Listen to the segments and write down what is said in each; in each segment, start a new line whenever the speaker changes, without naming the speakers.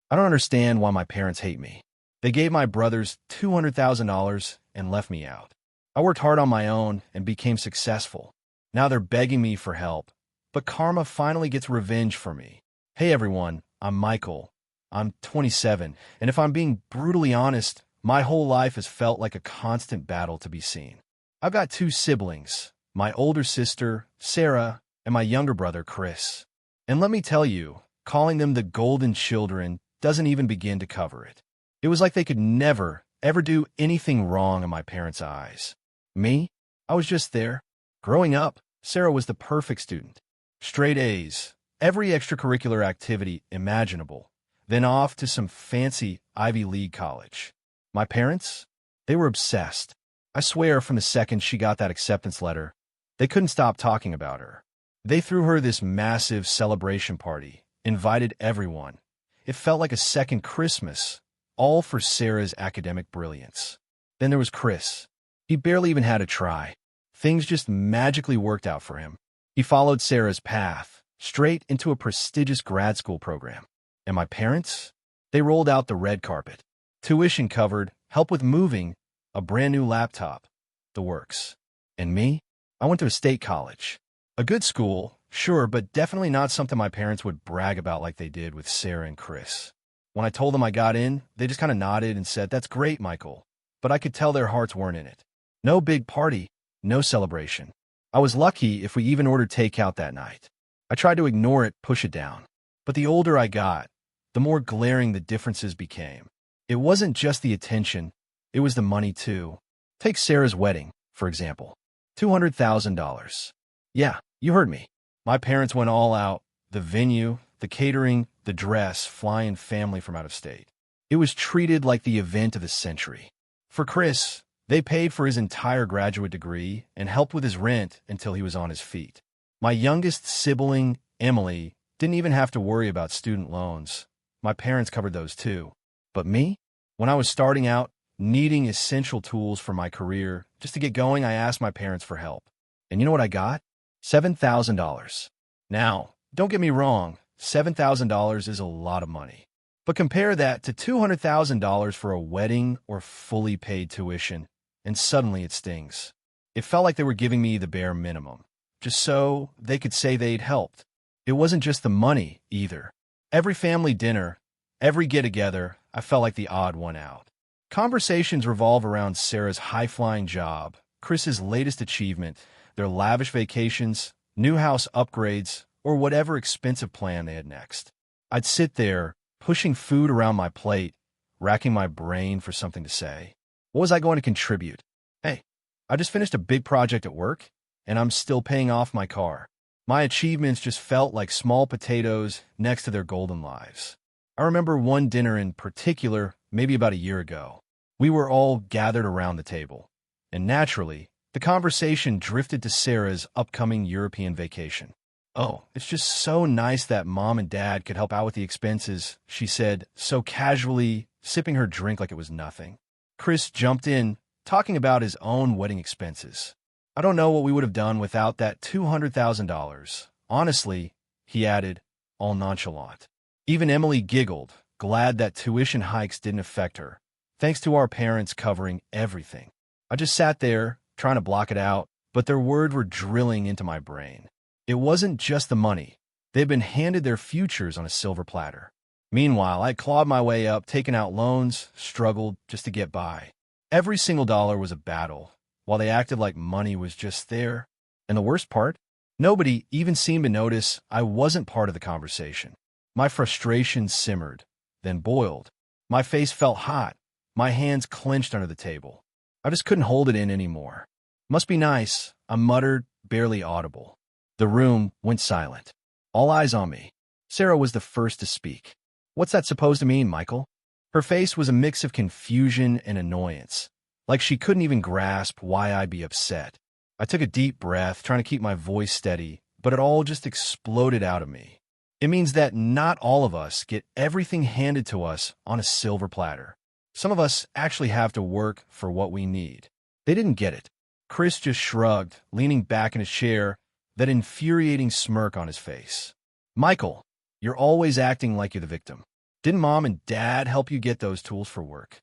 I don't understand why my parents hate me. They gave my brothers $200,000 and left me out. I worked hard on my own and became successful. Now they're begging me for help. But karma finally gets revenge for me. Hey everyone, I'm Michael. I'm 27, and if I'm being brutally honest, my whole life has felt like a constant battle to be seen. I've got two siblings, my older sister, Sarah, and my younger brother, Chris. And let me tell you, calling them the golden children doesn't even begin to cover it. It was like they could never, ever do anything wrong in my parents' eyes. Me? I was just there. Growing up, Sarah was the perfect student. Straight A's, every extracurricular activity imaginable, then off to some fancy Ivy League college. My parents? They were obsessed. I swear from the second she got that acceptance letter, they couldn't stop talking about her. They threw her this massive celebration party, invited everyone. It felt like a second Christmas, all for Sarah's academic brilliance. Then there was Chris. He barely even had to try. Things just magically worked out for him. He followed Sarah's path, straight into a prestigious grad school program. And my parents? They rolled out the red carpet. Tuition covered, help with moving, a brand new laptop, the works. And me? I went to a state college. A good school, sure, but definitely not something my parents would brag about like they did with Sarah and Chris. When I told them I got in, they just kind of nodded and said, "That's great, Michael." But I could tell their hearts weren't in it. No big party, no celebration. I was lucky if we even ordered takeout that night. I tried to ignore it, push it down. But the older I got, the more glaring the differences became. It wasn't just the attention, it was the money too. Take Sarah's wedding, for example. $200,000. Yeah, you heard me. My parents went all out. The venue, the catering, the dress, flying family from out of state. It was treated like the event of the century. For Chris, they paid for his entire graduate degree and helped with his rent until he was on his feet. My youngest sibling, Emily, didn't even have to worry about student loans. My parents covered those too. But me? When I was starting out, needing essential tools for my career, just to get going, I asked my parents for help. And you know what I got? $7,000. Now, don't get me wrong, $7,000 is a lot of money. But compare that to $200,000 for a wedding or fully paid tuition, and suddenly it stings. It felt like they were giving me the bare minimum, just so they could say they'd helped. It wasn't just the money, either. Every family dinner, every get-together, I felt like the odd one out. Conversations revolve around Sarah's high-flying job, Chris's latest achievement, their lavish vacations, new house upgrades, or whatever expensive plan they had next. I'd sit there, pushing food around my plate, racking my brain for something to say. What was I going to contribute? Hey, I just finished a big project at work, and I'm still paying off my car. My achievements just felt like small potatoes next to their golden lives. I remember one dinner in particular, maybe about a year ago. We were all gathered around the table, and naturally, the conversation drifted to Sarah's upcoming European vacation. "Oh, it's just so nice that Mom and Dad could help out with the expenses," she said, so casually, sipping her drink like it was nothing. Chris jumped in, talking about his own wedding expenses. "I don't know what we would have done without that $200,000. Honestly," he added, all nonchalant. Even Emily giggled, glad that tuition hikes didn't affect her, thanks to our parents covering everything. I just sat there, trying to block it out, but their words were drilling into my brain. It wasn't just the money. They'd been handed their futures on a silver platter. Meanwhile, I clawed my way up, taking out loans, struggled just to get by. Every single dollar was a battle, while they acted like money was just there. And the worst part? Nobody even seemed to notice I wasn't part of the conversation. My frustration simmered, then boiled. My face felt hot, my hands clenched under the table. I just couldn't hold it in anymore. "Must be nice," I muttered, barely audible. The room went silent. All eyes on me. Sarah was the first to speak. "What's that supposed to mean, Michael?" Her face was a mix of confusion and annoyance, like she couldn't even grasp why I'd be upset. I took a deep breath, trying to keep my voice steady, but it all just exploded out of me. It means that not all of us get everything handed to us on a silver platter. Some of us actually have to work for what we need. They didn't get it. Chris just shrugged, leaning back in his chair, that infuriating smirk on his face. "Michael, you're always acting like you're the victim. Didn't mom and dad help you get those tools for work?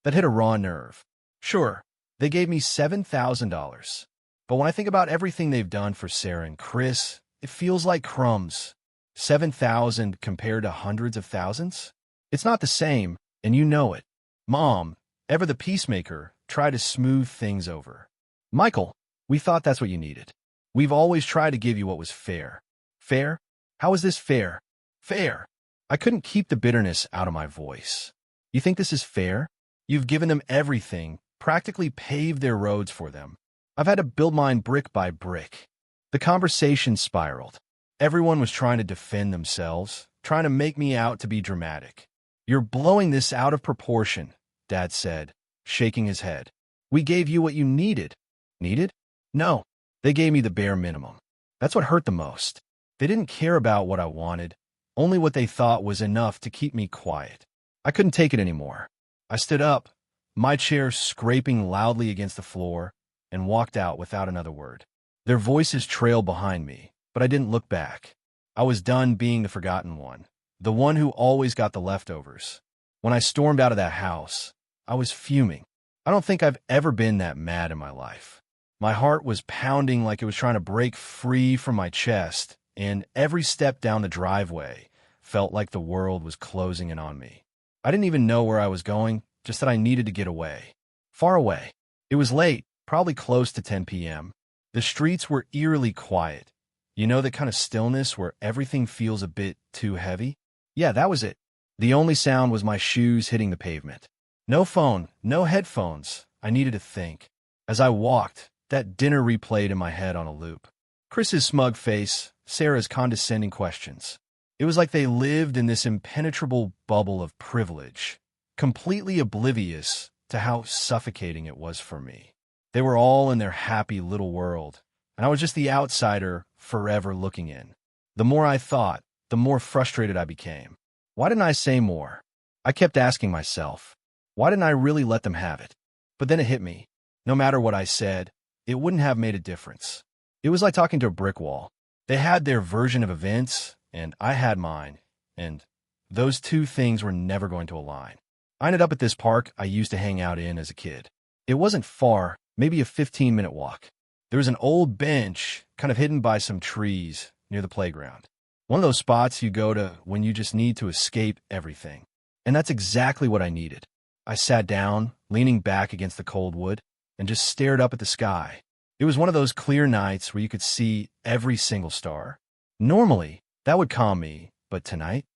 That hit a raw nerve. Sure, they gave me $7,000. But when I think about everything they've done for Sarah and Chris, it feels like crumbs. 7,000 compared to hundreds of thousands? It's not the same, and you know it. Mom, ever the peacemaker, tried to smooth things over. Michael, we thought that's what you needed. We've always tried to give you what was fair. Fair? How is this fair? Fair. I couldn't keep the bitterness out of my voice. You think this is fair? You've given them everything, practically paved their roads for them. I've had to build mine brick by brick. The conversation spiraled. Everyone was trying to defend themselves, trying to make me out to be dramatic. You're blowing this out of proportion, Dad said, shaking his head. We gave you what you needed. Needed? No, they gave me the bare minimum. That's what hurt the most. They didn't care about what I wanted, only what they thought was enough to keep me quiet. I couldn't take it anymore. I stood up, my chair scraping loudly against the floor, and walked out without another word. Their voices trailed behind me, but I didn't look back. I was done being the forgotten one, the one who always got the leftovers. When I stormed out of that house, I was fuming. I don't think I've ever been that mad in my life. My heart was pounding like it was trying to break free from my chest, and every step down the driveway felt like the world was closing in on me. I didn't even know where I was going, just that I needed to get away. Far away. It was late, probably close to 10 p.m. The streets were eerily quiet. You know that kind of stillness where everything feels a bit too heavy? Yeah, that was it. The only sound was my shoes hitting the pavement. No phone, no headphones. I needed to think. As I walked, that dinner replayed in my head on a loop. Chris's smug face, Sarah's condescending questions. It was like they lived in this impenetrable bubble of privilege, completely oblivious to how suffocating it was for me. They were all in their happy little world, and I was just the outsider forever looking in. The more I thought, the more frustrated I became. Why didn't I say more? I kept asking myself, why didn't I really let them have it? But then it hit me. No matter what I said, it wouldn't have made a difference. It was like talking to a brick wall. They had their version of events, and I had mine, and those two things were never going to align. I ended up at this park I used to hang out in as a kid. It wasn't far, maybe a 15-minute walk. There was an old bench kind of hidden by some trees near the playground. One of those spots you go to when you just need to escape everything. And that's exactly what I needed. I sat down, leaning back against the cold wood, and just stared up at the sky. It was one of those clear nights where you could see every single star. Normally, that would calm me, but tonight,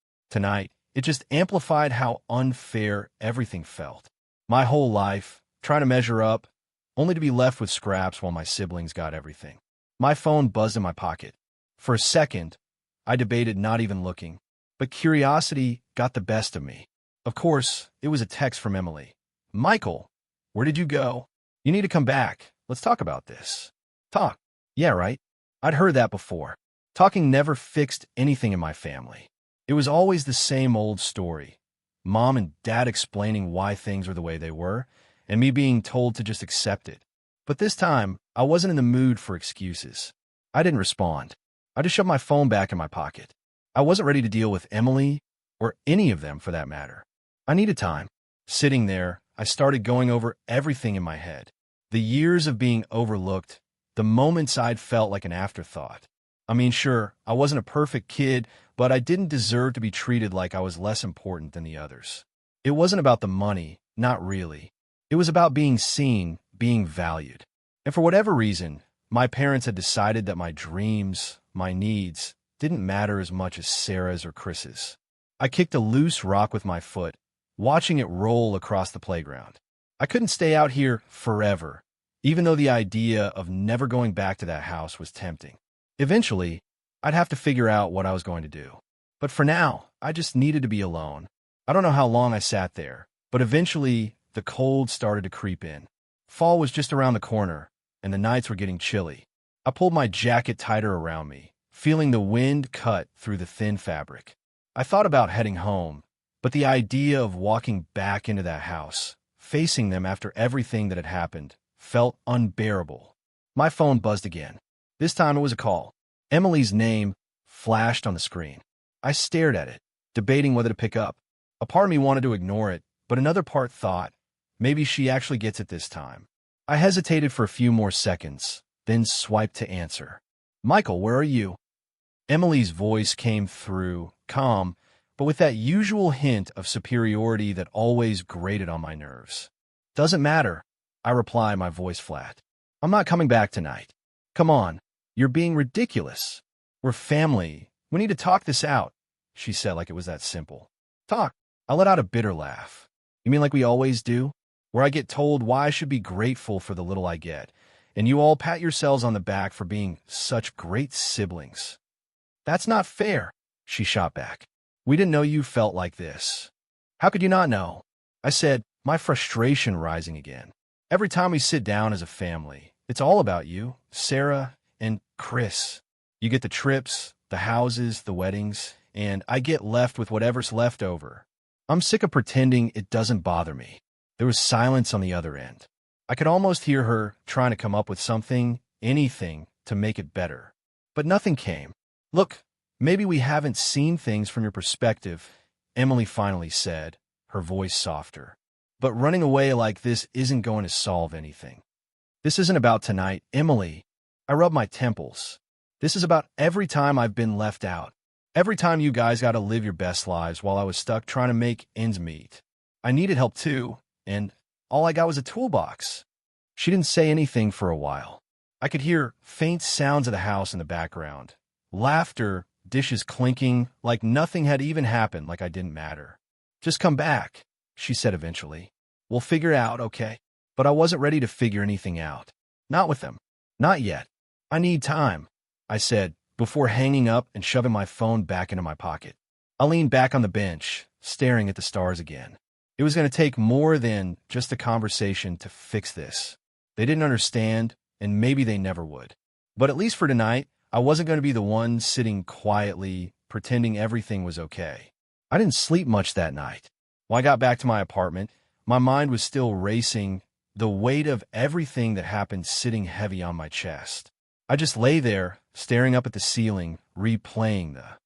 it just amplified how unfair everything felt. My whole life, trying to measure up, only to be left with scraps while my siblings got everything. My phone buzzed in my pocket. For a second, I debated not even looking, but curiosity got the best of me. Of course, it was a text from Emily. Michael, where did you go? You need to come back. Let's talk about this. Talk. Yeah, right. I'd heard that before. Talking never fixed anything in my family. It was always the same old story. Mom and Dad explaining why things were the way they were, and me being told to just accept it. But this time, I wasn't in the mood for excuses. I didn't respond. I just shoved my phone back in my pocket. I wasn't ready to deal with Emily, or any of them for that matter. I needed time. Sitting there, I started going over everything in my head. The years of being overlooked, the moments I'd felt like an afterthought. I mean, sure, I wasn't a perfect kid, but I didn't deserve to be treated like I was less important than the others. It wasn't about the money, not really. It was about being seen, being valued. And for whatever reason, my parents had decided that my dreams, my needs, didn't matter as much as Sarah's or Chris's. I kicked a loose rock with my foot, watching it roll across the playground. I couldn't stay out here forever, even though the idea of never going back to that house was tempting. Eventually, I'd have to figure out what I was going to do. But for now, I just needed to be alone. I don't know how long I sat there, but eventually, the cold started to creep in. Fall was just around the corner, and the nights were getting chilly. I pulled my jacket tighter around me, feeling the wind cut through the thin fabric. I thought about heading home, but the idea of walking back into that house, facing them after everything that had happened, felt unbearable. My phone buzzed again. This time it was a call. Emily's name flashed on the screen. I stared at it, debating whether to pick up. A part of me wanted to ignore it, but another part thought, maybe she actually gets it this time. I hesitated for a few more seconds, then swiped to answer. Michael, where are you? Emily's voice came through, calm, but with that usual hint of superiority that always grated on my nerves. Doesn't matter, I reply, my voice flat. I'm not coming back tonight. Come on, you're being ridiculous. We're family. We need to talk this out, she said like it was that simple. Talk. I let out a bitter laugh. You mean like we always do? Where I get told why I should be grateful for the little I get, and you all pat yourselves on the back for being such great siblings. That's not fair, she shot back. We didn't know you felt like this. How could you not know? I said, my frustration rising again. Every time we sit down as a family, it's all about you, Sarah, and Chris. You get the trips, the houses, the weddings, and I get left with whatever's left over. I'm sick of pretending it doesn't bother me. There was silence on the other end. I could almost hear her trying to come up with something, anything, to make it better. But nothing came. Look, maybe we haven't seen things from your perspective, Emily finally said, her voice softer. But running away like this isn't going to solve anything. This isn't about tonight, Emily. I rub my temples. This is about every time I've been left out. Every time you guys got to live your best lives while I was stuck trying to make ends meet. I needed help too, and all I got was a toolbox. She didn't say anything for a while. I could hear faint sounds of the house in the background. Laughter, dishes clinking, like nothing had even happened, like I didn't matter. Just come back, she said eventually. We'll figure it out, okay? But I wasn't ready to figure anything out. Not with them. Not yet. I need time, I said, before hanging up and shoving my phone back into my pocket. I leaned back on the bench, staring at the stars again. It was going to take more than just a conversation to fix this. They didn't understand, and maybe they never would. But at least for tonight, I wasn't going to be the one sitting quietly, pretending everything was okay. I didn't sleep much that night. When I got back to my apartment, my mind was still racing, the weight of everything that happened sitting heavy on my chest. I just lay there, staring up at the ceiling, replaying the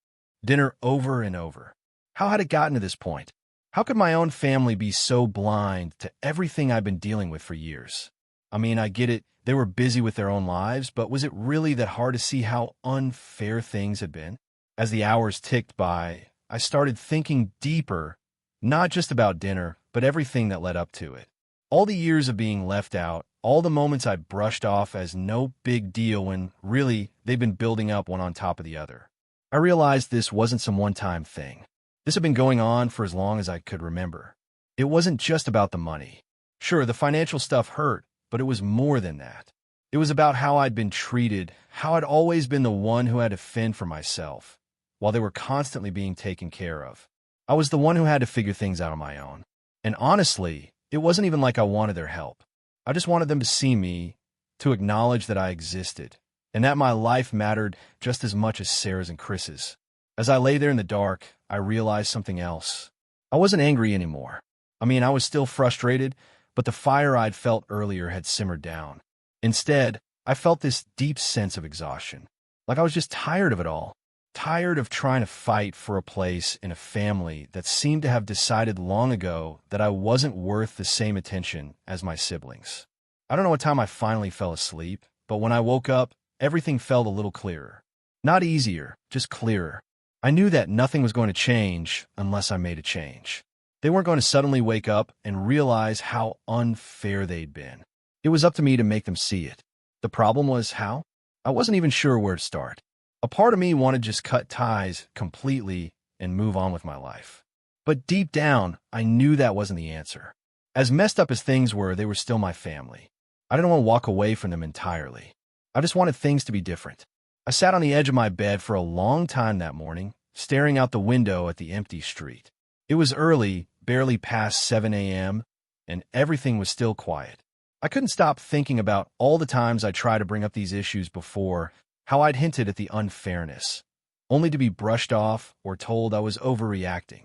dinner over and over. How had it gotten to this point? How could my own family be so blind to everything I've been dealing with for years? I mean, I get it, they were busy with their own lives, but was it really that hard to see how unfair things had been? As the hours ticked by, I started thinking deeper, not just about dinner, but everything that led up to it. All the years of being left out, all the moments I brushed off as no big deal when, really, they've been building up one on top of the other. I realized this wasn't some one-time thing. This had been going on for as long as I could remember. It wasn't just about the money. Sure, the financial stuff hurt, but it was more than that. It was about how I'd been treated, how I'd always been the one who had to fend for myself, while they were constantly being taken care of. I was the one who had to figure things out on my own. And honestly, it wasn't even like I wanted their help. I just wanted them to see me, to acknowledge that I existed, and that my life mattered just as much as Sarah's and Chris's. As I lay there in the dark, I realized something else. I wasn't angry anymore. I mean, I was still frustrated, but the fire I'd felt earlier had simmered down. Instead, I felt this deep sense of exhaustion, like I was just tired of it all, tired of trying to fight for a place in a family that seemed to have decided long ago that I wasn't worth the same attention as my siblings. I don't know what time I finally fell asleep, but when I woke up, everything felt a little clearer. Not easier, just clearer. I knew that nothing was going to change unless I made a change. They weren't going to suddenly wake up and realize how unfair they'd been. It was up to me to make them see it. The problem was how? I wasn't even sure where to start. A part of me wanted to just cut ties completely and move on with my life. But deep down, I knew that wasn't the answer. As messed up as things were, they were still my family. I didn't want to walk away from them entirely. I just wanted things to be different. I sat on the edge of my bed for a long time that morning, staring out the window at the empty street. It was early, barely past 7 a.m., and everything was still quiet. I couldn't stop thinking about all the times I tried to bring up these issues before, how I'd hinted at the unfairness, only to be brushed off or told I was overreacting.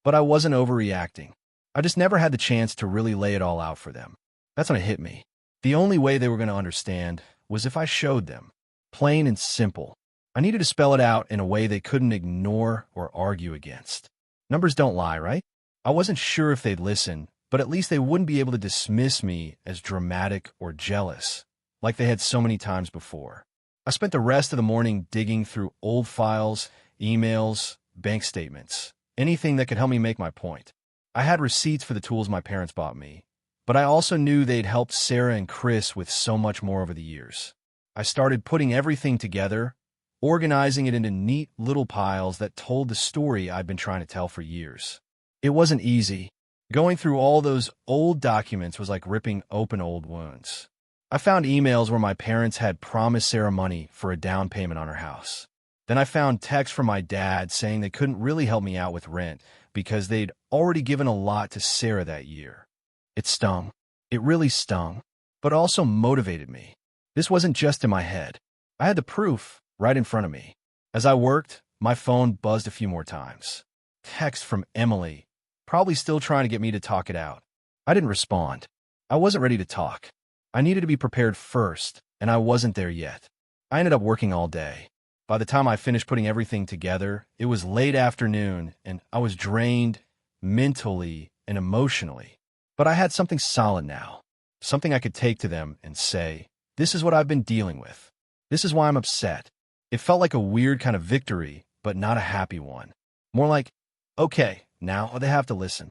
But I wasn't overreacting. I just never had the chance to really lay it all out for them. That's when it hit me. The only way they were going to understand was if I showed them. Plain and simple. I needed to spell it out in a way they couldn't ignore or argue against. Numbers don't lie, right? I wasn't sure if they'd listen, but at least they wouldn't be able to dismiss me as dramatic or jealous, like they had so many times before. I spent the rest of the morning digging through old files, emails, bank statements, anything that could help me make my point. I had receipts for the tools my parents bought me, but I also knew they'd helped Sarah and Chris with so much more over the years. I started putting everything together, organizing it into neat little piles that told the story I'd been trying to tell for years. It wasn't easy. Going through all those old documents was like ripping open old wounds. I found emails where my parents had promised Sarah money for a down payment on her house. Then I found texts from my dad saying they couldn't really help me out with rent because they'd already given a lot to Sarah that year. It stung. It really stung, but also motivated me. This wasn't just in my head. I had the proof right in front of me. As I worked, my phone buzzed a few more times. Text from Emily, probably still trying to get me to talk it out. I didn't respond. I wasn't ready to talk. I needed to be prepared first, and I wasn't there yet. I ended up working all day. By the time I finished putting everything together, it was late afternoon, and I was drained mentally and emotionally. But I had something solid now, something I could take to them and say, this is what I've been dealing with. This is why I'm upset. It felt like a weird kind of victory, but not a happy one. More like, okay, now they have to listen.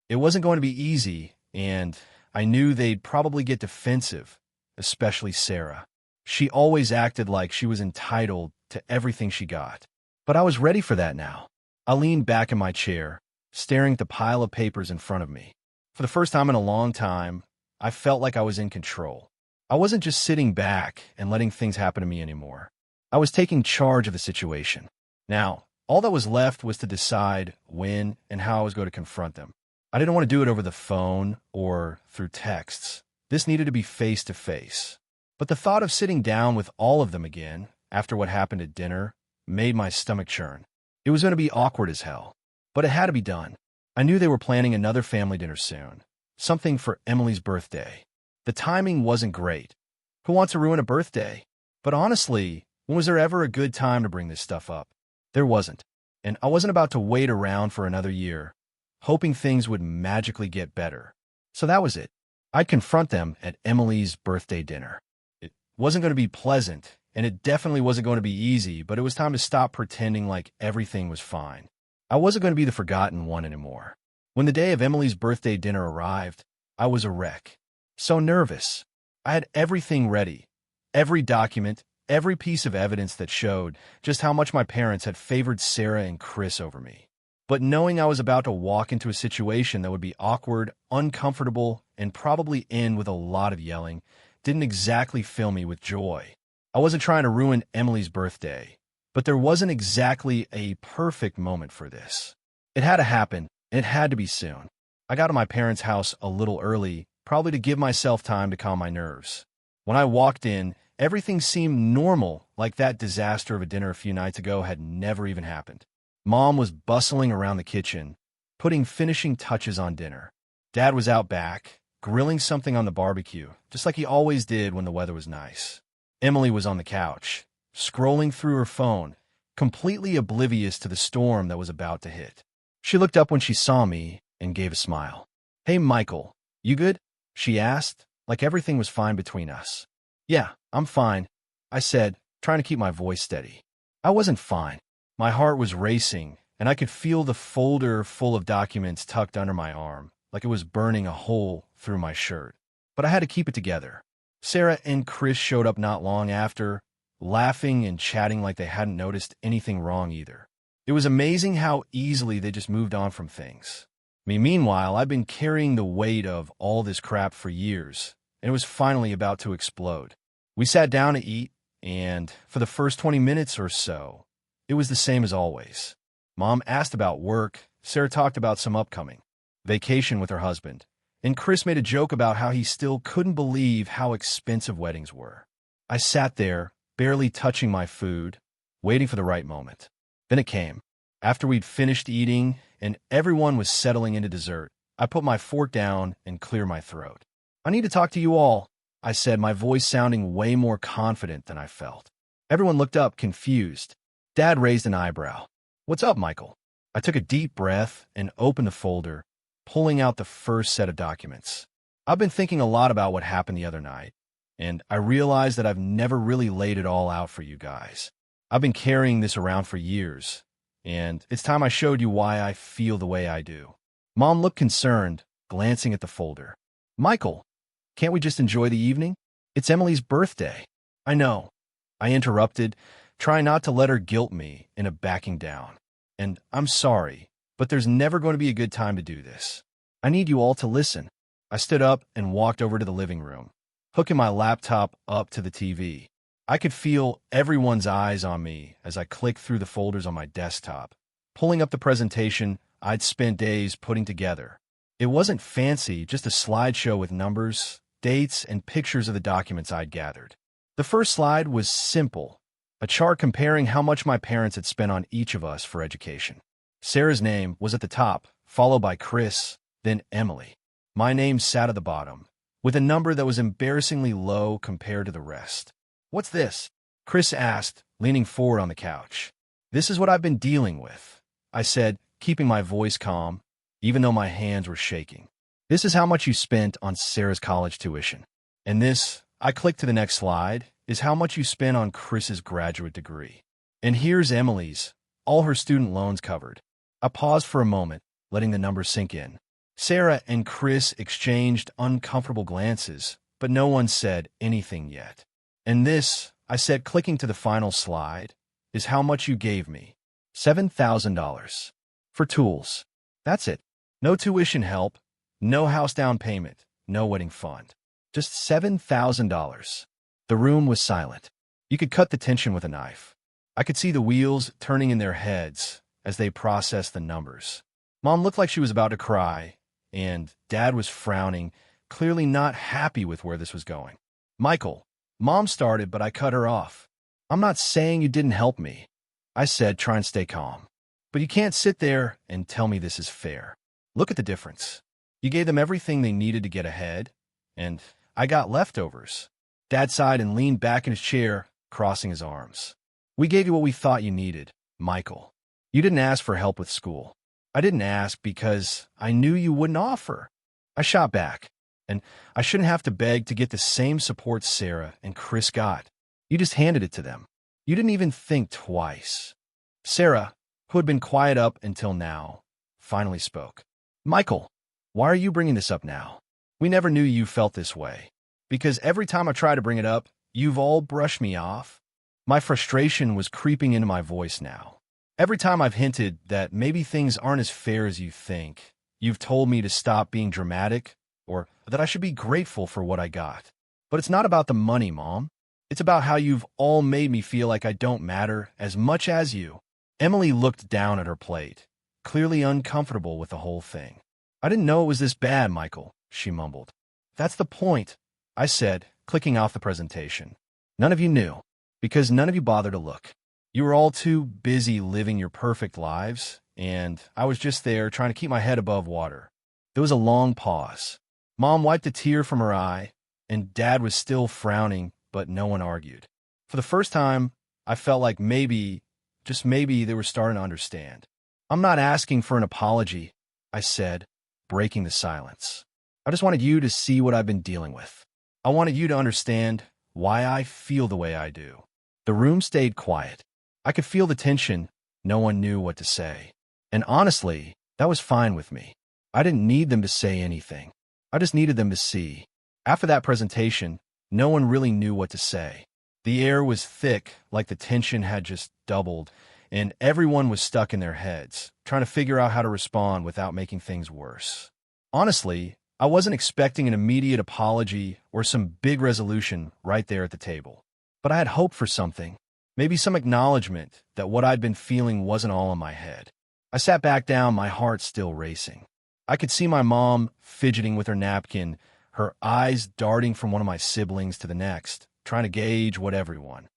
It wasn't going to be easy, and I knew they'd probably get defensive, especially Sarah. She always acted like she was entitled to everything she got. But I was ready for that now. I leaned back in my chair, staring at the pile of papers in front of me. For the first time in a long time, I felt like I was in control. I wasn't just sitting back and letting things happen to me anymore. I was taking charge of the situation. Now, all that was left was to decide when and how I was going to confront them. I didn't want to do it over the phone or through texts. This needed to be face to face. But the thought of sitting down with all of them again, after what happened at dinner, made my stomach churn. It was going to be awkward as hell, but it had to be done. I knew they were planning another family dinner soon, something for Emily's birthday. The timing wasn't great. Who wants to ruin a birthday? But honestly, when was there ever a good time to bring this stuff up? There wasn't, and I wasn't about to wait around for another year, hoping things would magically get better. So that was it. I'd confront them at Emily's birthday dinner. It wasn't going to be pleasant, and it definitely wasn't going to be easy, but it was time to stop pretending like everything was fine. I wasn't going to be the forgotten one anymore. When the day of Emily's birthday dinner arrived, I was a wreck. So nervous. I had everything ready. Every document, every piece of evidence that showed just how much my parents had favored Sarah and Chris over me. But knowing I was about to walk into a situation that would be awkward, uncomfortable, and probably end with a lot of yelling, didn't exactly fill me with joy. I wasn't trying to ruin Emily's birthday, but there wasn't exactly a perfect moment for this. It had to happen, and it had to be soon. I got to my parents' house a little early, probably to give myself time to calm my nerves. When I walked in, everything seemed normal, like that disaster of a dinner a few nights ago had never even happened. Mom was bustling around the kitchen, putting finishing touches on dinner. Dad was out back, grilling something on the barbecue, just like he always did when the weather was nice. Emily was on the couch, scrolling through her phone, completely oblivious to the storm that was about to hit. She looked up when she saw me and gave a smile. "Hey, Michael, you good?" she asked, like everything was fine between us. "Yeah, I'm fine," I said, trying to keep my voice steady. I wasn't fine. My heart was racing, and I could feel the folder full of documents tucked under my arm, like it was burning a hole through my shirt. But I had to keep it together. Sarah and Chris showed up not long after, laughing and chatting like they hadn't noticed anything wrong either. It was amazing how easily they just moved on from things. Meanwhile, I've been carrying the weight of all this crap for years, and it was finally about to explode. We sat down to eat, and for the first 20 minutes or so, it was the same as always. Mom asked about work, Sarah talked about some upcoming vacation with her husband, and Chris made a joke about how he still couldn't believe how expensive weddings were. I sat there, barely touching my food, waiting for the right moment. Then it came. After we'd finished eating and everyone was settling into dessert, I put my fork down and cleared my throat. "I need to talk to you all," I said, my voice sounding way more confident than I felt. Everyone looked up, confused. Dad raised an eyebrow. "What's up, Michael?" I took a deep breath and opened the folder, pulling out the first set of documents. "I've been thinking a lot about what happened the other night, and I realize that I've never really laid it all out for you guys. I've been carrying this around for years, and it's time I showed you why I feel the way I do." Mom looked concerned, glancing at the folder. "Michael, can't we just enjoy the evening? It's Emily's birthday." "I know," I interrupted, trying not to let her guilt me into backing down. "And I'm sorry, but there's never going to be a good time to do this. I need you all to listen." I stood up and walked over to the living room, hooking my laptop up to the TV. I could feel everyone's eyes on me as I clicked through the folders on my desktop, pulling up the presentation I'd spent days putting together. It wasn't fancy, just a slideshow with numbers, dates, and pictures of the documents I'd gathered. The first slide was simple, a chart comparing how much my parents had spent on each of us for education. Sarah's name was at the top, followed by Chris, then Emily. My name sat at the bottom, with a number that was embarrassingly low compared to the rest. "What's this?" Chris asked, leaning forward on the couch. "This is what I've been dealing with," I said, keeping my voice calm, even though my hands were shaking. "This is how much you spent on Sarah's college tuition. And this," I clicked to the next slide, "is how much you spent on Chris's graduate degree. And here's Emily's, all her student loans covered." I paused for a moment, letting the numbers sink in. Sarah and Chris exchanged uncomfortable glances, but no one said anything yet. "And this," I said, clicking to the final slide, "is how much you gave me. $7,000. For tools. That's it. No tuition help, no house down payment, no wedding fund. Just $7,000. The room was silent. You could cut the tension with a knife. I could see the wheels turning in their heads as they processed the numbers. Mom looked like she was about to cry, and Dad was frowning, clearly not happy with where this was going. "Michael," Mom started, but I cut her off. "I'm not saying you didn't help me," I said, trying to stay calm. "But you can't sit there and tell me this is fair. Look at the difference. You gave them everything they needed to get ahead, and I got leftovers." Dad sighed and leaned back in his chair, crossing his arms. "We gave you what we thought you needed, Michael. You didn't ask for help with school. I didn't ask because I knew you wouldn't offer." I shot back, "And I shouldn't have to beg to get the same support Sarah and Chris got. You just handed it to them. You didn't even think twice." Sarah, who had been quiet up until now, finally spoke. "Michael, why are you bringing this up now? We never knew you felt this way. Because every time I try to bring it up, you've all brushed me off." My frustration was creeping into my voice now. "Every time I've hinted that maybe things aren't as fair as you think, you've told me to stop being dramatic or that I should be grateful for what I got. But it's not about the money, Mom. It's about how you've all made me feel like I don't matter as much as you." Emily looked down at her plate, clearly uncomfortable with the whole thing. "I didn't know it was this bad, Michael," she mumbled. "That's the point," I said, clicking off the presentation. "None of you knew, because none of you bothered to look. You were all too busy living your perfect lives, and I was just there trying to keep my head above water." There was a long pause. Mom wiped a tear from her eye, and Dad was still frowning, but no one argued. For the first time, I felt like maybe, just maybe, they were starting to understand. "I'm not asking for an apology," I said, breaking the silence. "I just wanted you to see what I've been dealing with. I wanted you to understand why I feel the way I do." The room stayed quiet. I could feel the tension. No one knew what to say. And honestly, that was fine with me. I didn't need them to say anything. I just needed them to see. After that presentation, no one really knew what to say. The air was thick, like the tension had just doubled, and everyone was stuck in their heads, trying to figure out how to respond without making things worse. Honestly, I wasn't expecting an immediate apology or some big resolution right there at the table. But I had hope for something. Maybe some acknowledgement that what I'd been feeling wasn't all in my head. I sat back down, my heart still racing. I could see my mom fidgeting with her napkin, her eyes darting from one of my siblings to the next, trying to gauge what everyone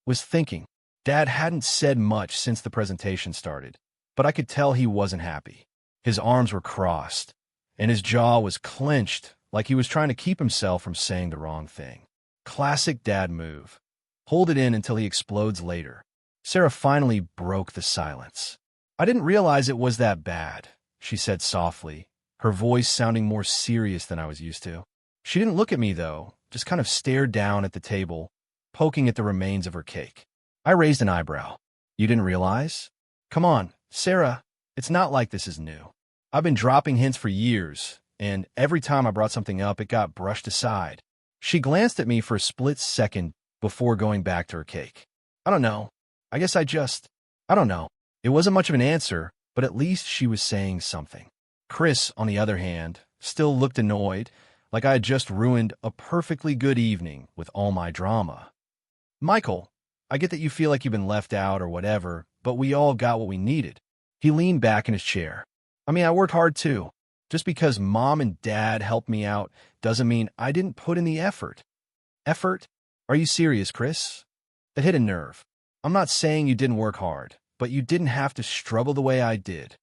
was thinking. Dad hadn't said much since the presentation started, but I could tell he wasn't happy. His arms were crossed, and his jaw was clenched like he was trying to keep himself from saying the wrong thing. Classic Dad move. Hold it in until he explodes later. Sarah finally broke the silence. "I didn't realize it was that bad," she said softly, her voice sounding more serious than I was used to. She didn't look at me, though, just kind of stared down at the table, poking at the remains of her cake. I raised an eyebrow. You didn't realize? Come on, Sarah, it's not like this is new. I've been dropping hints for years, and every time I brought something up, it got brushed aside. She glanced at me for a split second before going back to her cake. I don't know. I guess I don't know. It wasn't much of an answer, but at least she was saying something. Chris, on the other hand, still looked annoyed, like I had just ruined a perfectly good evening with all my drama. Michael, I get that you feel like you've been left out or whatever, but we all got what we needed. He leaned back in his chair. I mean, I worked hard too. Just because Mom and Dad helped me out doesn't mean I didn't put in the effort. Effort? Are you serious, Chris? That hit a nerve. I'm not saying you didn't work hard, but you didn't have to struggle the way I did.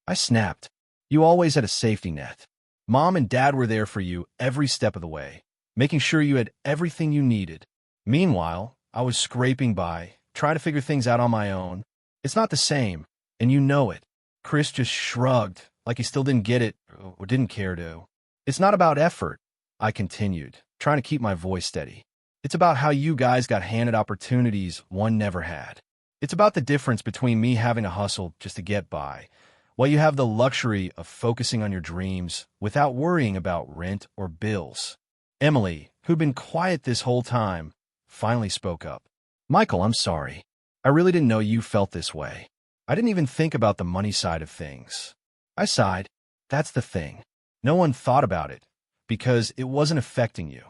I snapped. You always had a safety net. Mom and Dad were there for you every step of the way, making sure you had everything you needed. Meanwhile, I was scraping by, trying to figure things out on my own. It's not the same, and you know it. Chris just shrugged, like he still didn't get it, or didn't care to. It's not about effort, I continued, trying to keep my voice steady. It's about how you guys got handed opportunities one never had. It's about the difference between me having to hustle just to get by, while you have the luxury of focusing on your dreams without worrying about rent or bills. Emily, who'd been quiet this whole time, finally spoke up. Michael, I'm sorry. I really didn't know you felt this way. I didn't even think about the money side of things. I sighed. That's the thing. No one thought about it, because it wasn't affecting you.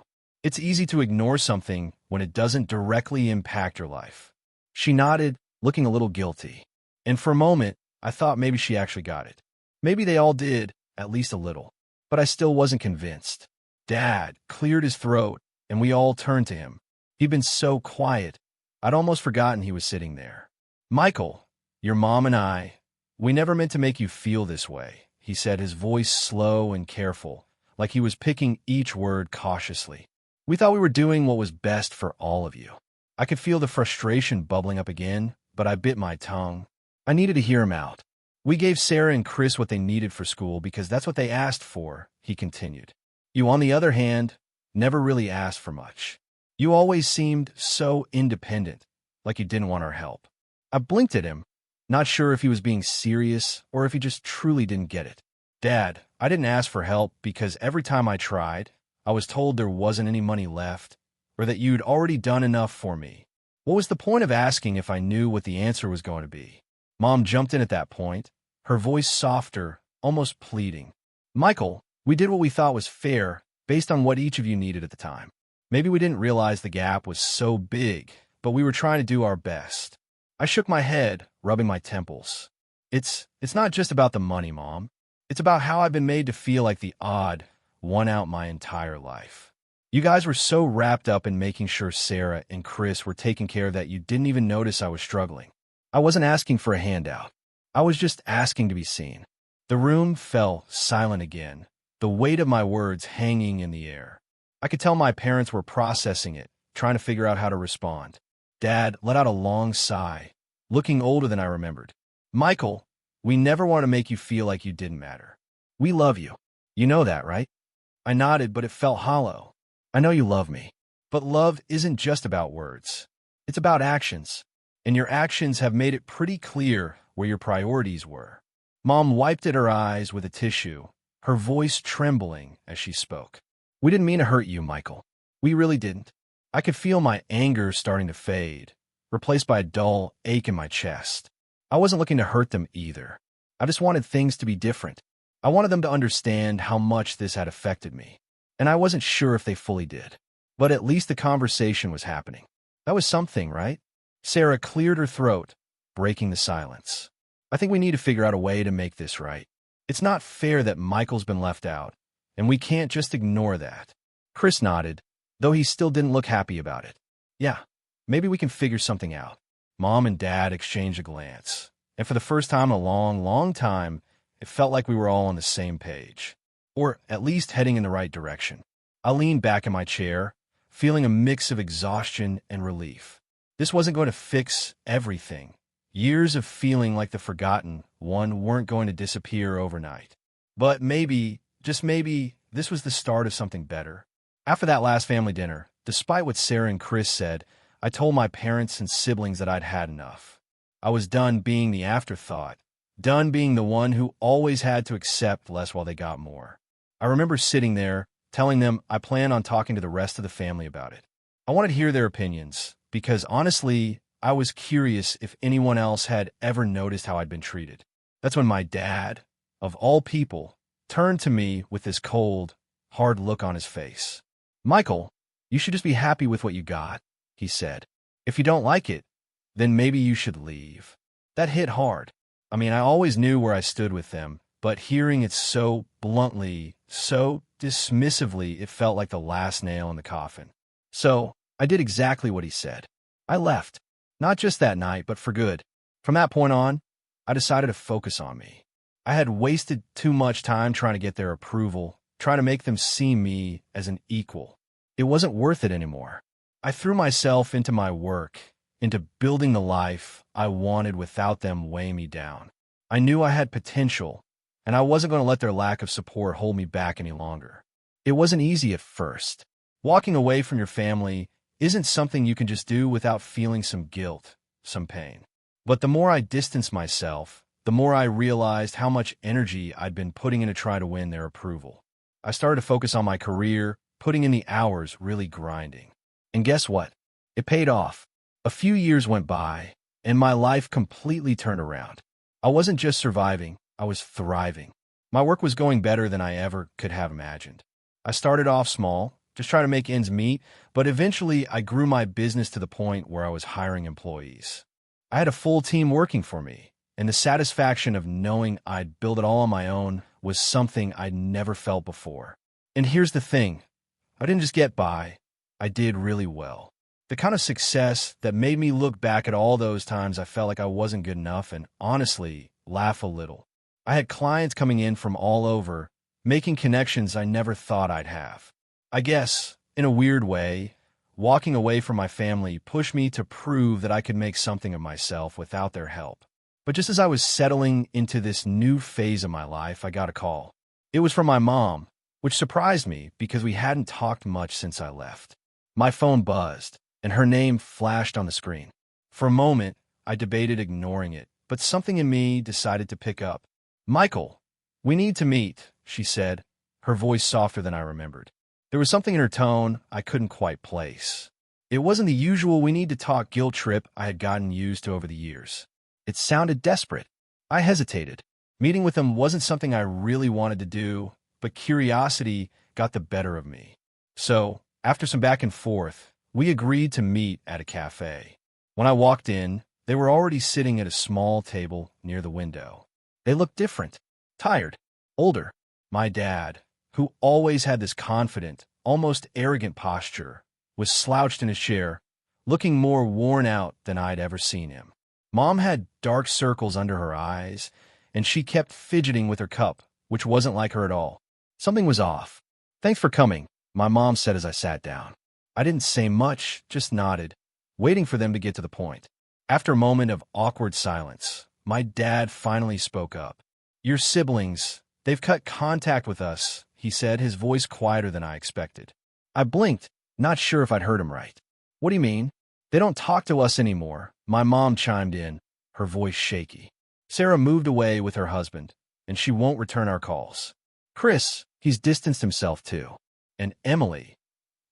It's easy to ignore something when it doesn't directly impact your life. She nodded, looking a little guilty. And for a moment, I thought maybe she actually got it. Maybe they all did, at least a little. But I still wasn't convinced. Dad cleared his throat, and we all turned to him. He'd been so quiet, I'd almost forgotten he was sitting there. Michael, your mom and I, we never meant to make you feel this way, he said, his voice slow and careful, like he was picking each word cautiously. We thought we were doing what was best for all of you. I could feel the frustration bubbling up again, but I bit my tongue. I needed to hear him out. We gave Sarah and Chris what they needed for school because that's what they asked for, he continued. You, on the other hand, never really asked for much. You always seemed so independent, like you didn't want our help. I blinked at him, not sure if he was being serious or if he just truly didn't get it. Dad, I didn't ask for help because every time I tried, I was told there wasn't any money left or that you'd already done enough for me. What was the point of asking if I knew what the answer was going to be? Mom jumped in at that point, her voice softer, almost pleading. Michael, we did what we thought was fair based on what each of you needed at the time. Maybe we didn't realize the gap was so big, but we were trying to do our best. I shook my head, rubbing my temples. It's not just about the money, Mom. It's about how I've been made to feel like the odd one out my entire life. You guys were so wrapped up in making sure Sarah and Chris were taken care of that you didn't even notice I was struggling. I wasn't asking for a handout. I was just asking to be seen. The room fell silent again, the weight of my words hanging in the air. I could tell my parents were processing it, trying to figure out how to respond. Dad let out a long sigh, looking older than I remembered. Michael, we never want to make you feel like you didn't matter. We love you. You know that, right? I nodded, but it felt hollow. I know you love me, but love isn't just about words. It's about actions. And your actions have made it pretty clear where your priorities were. Mom wiped at her eyes with a tissue, her voice trembling as she spoke. We didn't mean to hurt you, Michael. We really didn't. I could feel my anger starting to fade, replaced by a dull ache in my chest. I wasn't looking to hurt them either. I just wanted things to be different. I wanted them to understand how much this had affected me. And I wasn't sure if they fully did. But at least the conversation was happening. That was something, right? Sarah cleared her throat, breaking the silence. I think we need to figure out a way to make this right. It's not fair that Michael's been left out, and we can't just ignore that. Chris nodded, though he still didn't look happy about it. Yeah, maybe we can figure something out. Mom and Dad exchanged a glance, and for the first time in a long, long time, it felt like we were all on the same page, or at least heading in the right direction. I leaned back in my chair, feeling a mix of exhaustion and relief. This wasn't going to fix everything. Years of feeling like the forgotten one weren't going to disappear overnight. But maybe, just maybe, this was the start of something better. After that last family dinner, despite what Sarah and Chris said, I told my parents and siblings that I'd had enough. I was done being the afterthought, done being the one who always had to accept less while they got more. I remember sitting there, telling them I plan on talking to the rest of the family about it. I wanted to hear their opinions, because honestly, I was curious if anyone else had ever noticed how I'd been treated. That's when my dad, of all people, turned to me with this cold, hard look on his face. "Michael, you should just be happy with what you got," he said. "If you don't like it, then maybe you should leave." That hit hard. I mean, I always knew where I stood with them, but hearing it so bluntly, so dismissively, it felt like the last nail in the coffin. So I did exactly what he said. I left. Not just that night, but for good. From that point on, I decided to focus on me. I had wasted too much time trying to get their approval, trying to make them see me as an equal. It wasn't worth it anymore. I threw myself into my work, into building the life I wanted without them weighing me down. I knew I had potential, and I wasn't going to let their lack of support hold me back any longer. It wasn't easy at first. Walking away from your family isn't something you can just do without feeling some guilt, some pain. But the more I distanced myself, the more I realized how much energy I'd been putting in to try to win their approval. I started to focus on my career, putting in the hours, really grinding. And guess what? It paid off. A few years went by, and my life completely turned around. I wasn't just surviving, I was thriving. My work was going better than I ever could have imagined. I started off small, just trying to make ends meet, but eventually I grew my business to the point where I was hiring employees. I had a full team working for me, and the satisfaction of knowing I'd built it all on my own was something I'd never felt before. And here's the thing, I didn't just get by, I did really well. The kind of success that made me look back at all those times I felt like I wasn't good enough and, honestly, laugh a little. I had clients coming in from all over, making connections I never thought I'd have. I guess, in a weird way, walking away from my family pushed me to prove that I could make something of myself without their help. But just as I was settling into this new phase of my life, I got a call. It was from my mom, which surprised me because we hadn't talked much since I left. My phone buzzed, and her name flashed on the screen. For a moment, I debated ignoring it, but something in me decided to pick up. "Michael, we need to meet," she said, her voice softer than I remembered. There was something in her tone I couldn't quite place. It wasn't the usual "we need to talk" guilt trip I had gotten used to over the years. It sounded desperate. I hesitated. Meeting with them wasn't something I really wanted to do, but curiosity got the better of me. So, after some back and forth, we agreed to meet at a cafe. When I walked in, they were already sitting at a small table near the window. They looked different, tired, older. My dad, who always had this confident, almost arrogant posture, was slouched in his chair, looking more worn out than I'd ever seen him. Mom had dark circles under her eyes, and she kept fidgeting with her cup, which wasn't like her at all. Something was off. "Thanks for coming," my mom said as I sat down. I didn't say much, just nodded, waiting for them to get to the point. After a moment of awkward silence, my dad finally spoke up. "Your siblings, they've cut contact with us," he said, his voice quieter than I expected. I blinked, not sure if I'd heard him right. "What do you mean?" "They don't talk to us anymore," my mom chimed in, her voice shaky. "Sarah moved away with her husband, and she won't return our calls. Chris, he's distanced himself too. And Emily,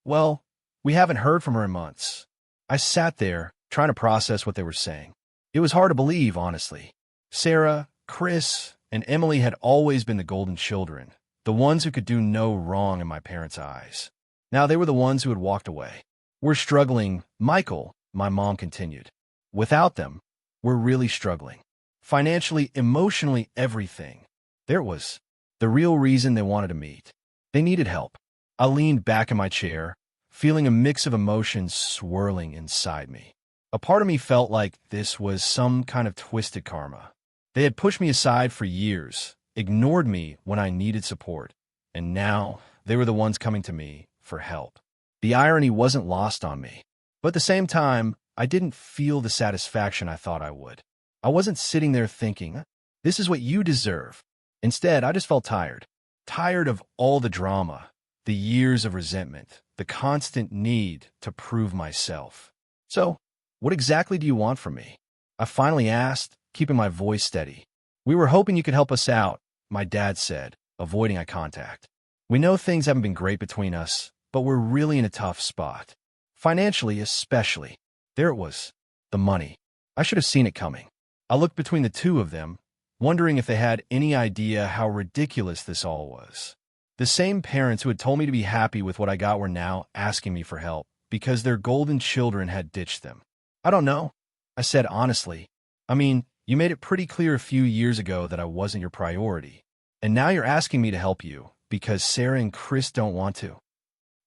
well, we haven't heard from her in months." I sat there, trying to process what they were saying. It was hard to believe, honestly. Sarah, Chris, and Emily had always been the golden children, the ones who could do no wrong in my parents' eyes. Now they were the ones who had walked away. "We're struggling, Michael," my mom continued. "Without them, we're really struggling. Financially, emotionally, everything." There it was, the real reason they wanted to meet. They needed help. I leaned back in my chair, feeling a mix of emotions swirling inside me. A part of me felt like this was some kind of twisted karma. They had pushed me aside for years, ignored me when I needed support, and now they were the ones coming to me for help. The irony wasn't lost on me, but at the same time, I didn't feel the satisfaction I thought I would. I wasn't sitting there thinking, "This is what you deserve." Instead, I just felt tired. Tired of all the drama, the years of resentment, the constant need to prove myself. So, what exactly do you want from me? I finally asked, keeping my voice steady. We were hoping you could help us out, my dad said, avoiding eye contact. We know things haven't been great between us, but we're really in a tough spot. Financially, especially. There it was. The money. I should have seen it coming. I looked between the two of them, wondering if they had any idea how ridiculous this all was. The same parents who had told me to be happy with what I got were now asking me for help because their golden children had ditched them. I don't know, I said honestly. I mean, you made it pretty clear a few years ago that I wasn't your priority. And now you're asking me to help you because Sarah and Chris don't want to.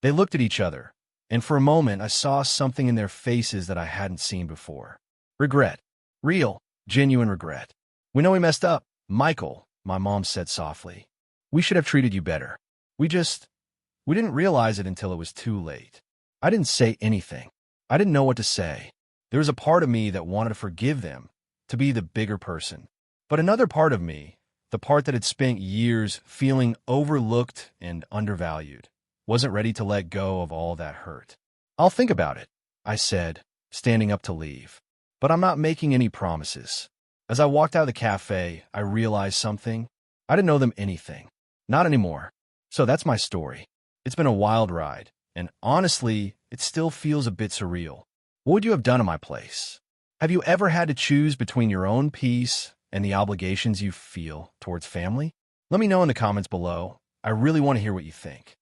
They looked at each other, and for a moment I saw something in their faces that I hadn't seen before. Regret. Real, genuine regret. We know we messed up, Michael, my mom said softly. We should have treated you better. We didn't realize it until it was too late. I didn't say anything. I didn't know what to say. There was a part of me that wanted to forgive them, to be the bigger person. But another part of me, the part that had spent years feeling overlooked and undervalued, wasn't ready to let go of all that hurt. I'll think about it, I said, standing up to leave. But I'm not making any promises. As I walked out of the cafe, I realized something. I didn't owe them anything. Not anymore. So that's my story. It's been a wild ride, and honestly, it still feels a bit surreal. What would you have done in my place? Have you ever had to choose between your own peace and the obligations you feel towards family? Let me know in the comments below. I really want to hear what you think.